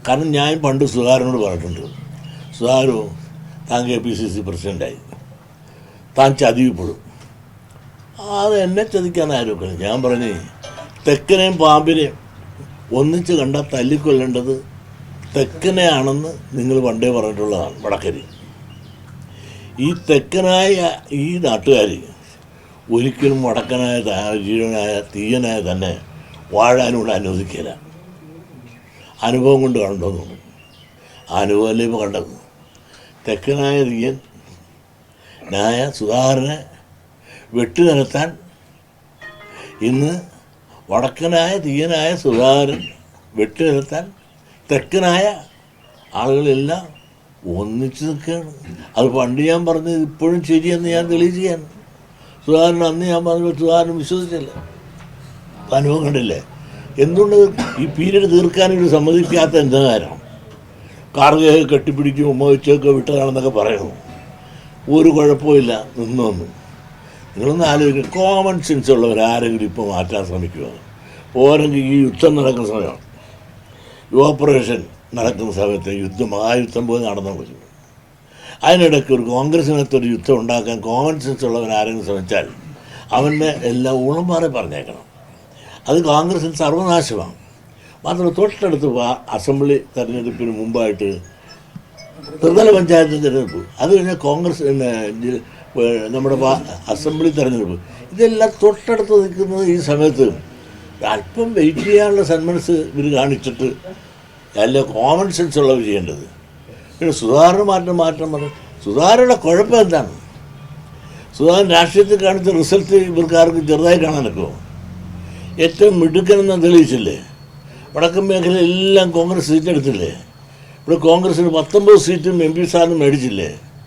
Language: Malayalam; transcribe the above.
കാരണം ഞാൻ പണ്ട് സുധാകരനോട് പറഞ്ഞിട്ടുണ്ട്, സുധാകരോ താൻ KPCC പ്രസിഡൻ്റായി, താൻ ചതിവിപ്പെടും. അത് എന്നെ ചതിക്കാൻ ആരും. ഞാൻ പറഞ്ഞു, തെക്കനെയും പാമ്പിനെയും ഒന്നിച്ച് കണ്ടാൽ തല്ലിക്കൊല്ലേണ്ടത് തെക്കനെയാണെന്ന് നിങ്ങൾ പണ്ടേ പറഞ്ഞിട്ടുള്ളതാണ്. വടക്കരി ഈ തെക്കനായ ഈ നാട്ടുകാർ ഒരിക്കലും വടക്കനായ ജീവനായ തീയനായ തന്നെ വാഴാനൂടെ അനുവദിക്കില്ല. അനുഭവം കൊണ്ട് കണ്ടോന്നു. അനുഭവമല്ലേ ഇപ്പോൾ കണ്ടത്. തെക്കനായ തീയനായ സുധാകരനെ വെട്ടിനിരത്താൻ ഇന്ന് വടക്കനായ തീയനായ സുധാകരൻ വെട്ടിനിരത്താൻ തെക്കനായ ആളുകളെല്ലാം ഒന്നിച്ച് നിൽക്കുകയാണ്. അത് പണ്ട് ഞാൻ പറഞ്ഞത് ഇപ്പോഴും ശരിയെന്ന് ഞാൻ തെളിയിക്കുകയാണ്. സുധാകരൻ അന്ന് ഞാൻ പറഞ്ഞപ്പോൾ സുധാകരൻ വിശ്വസിച്ചില്ല. അനുഭവം കണ്ടില്ലേ? എന്തുകൊണ്ട് ഈ പീരീഡ് തീർക്കാനൊരു സമ്മതിക്കാത്ത എന്താ കാരണം? കാർഗയെ കെട്ടിപ്പിടിക്കും ഉമ്മ വെച്ചൊക്കെ വിട്ടതാണെന്നൊക്കെ പറയുന്നു. ഒരു കുഴപ്പമില്ല, നിന്നൊന്നും. നിങ്ങളൊന്ന് ആലോചിക്കുക, കോമൺ സെൻസ് ഉള്ളവർ ആരെങ്കിലും ഇപ്പോൾ മാറ്റാൻ ശ്രമിക്കുക. പോരെങ്കിൽ ഈ യുദ്ധം നടക്കുന്ന സമയമാണ്, ഈ ഓപ്പറേഷൻ നടക്കുന്ന സമയത്ത് മഹായുദ്ധം പോലെ നടന്നു വരും. അതിനിടയ്ക്ക് ഒരു കോൺഗ്രസിനകത്തൊരു യുദ്ധം ഉണ്ടാക്കാൻ കോമൺ സെൻസ് ഉള്ളവൻ ആരെങ്കിലും ശ്രമിച്ചാൽ അവൻ്റെ എല്ലാം ഊണുമാറെ പറഞ്ഞേക്കണം. അത് കോൺഗ്രസിന് സർവനാശമാണ്. മാത്രമല്ല, തൊട്ടടുത്ത് അസംബ്ലി തെരഞ്ഞെടുപ്പിന് മുമ്പായിട്ട് ത്രിതല പഞ്ചായത്ത് തിരഞ്ഞെടുപ്പ്, അത് കഴിഞ്ഞാൽ കോൺഗ്രസ് നമ്മുടെ അസംബ്ലി തെരഞ്ഞെടുപ്പ്, ഇതെല്ലാം തൊട്ടടുത്ത് നിൽക്കുന്നത് ഈ സമയത്ത് അല്പം വെയിറ്റ് ചെയ്യാനുള്ള സന്മനസ് ഇവർ കാണിച്ചിട്ട് അല്ല കോമൺ സെൻസ് ഉള്ളവർ ചെയ്യേണ്ടത്. പിന്നെ സുധാകരന് മാറ്റം പറഞ്ഞു. സുധാകരയുടെ കുഴപ്പം എന്താണ്? സുധാകരൻ രാഷ്ട്രീയത്തിൽ കാണിച്ച റിസൾട്ട് ഇവർക്കാർക്ക് ചെറുതായി കാണാനൊക്കെ ഏറ്റവും മിടുക്കനെന്ന് തെളിയിച്ചില്ലേ? വടക്കൻ മേഖലയെല്ലാം കോൺഗ്രസ് സീറ്റ് എടുത്തില്ലേ? ഇവിടെ കോൺഗ്രസിന് 19 സീറ്റും MP സ്ഥാനം മേടിച്ചില്ലേ?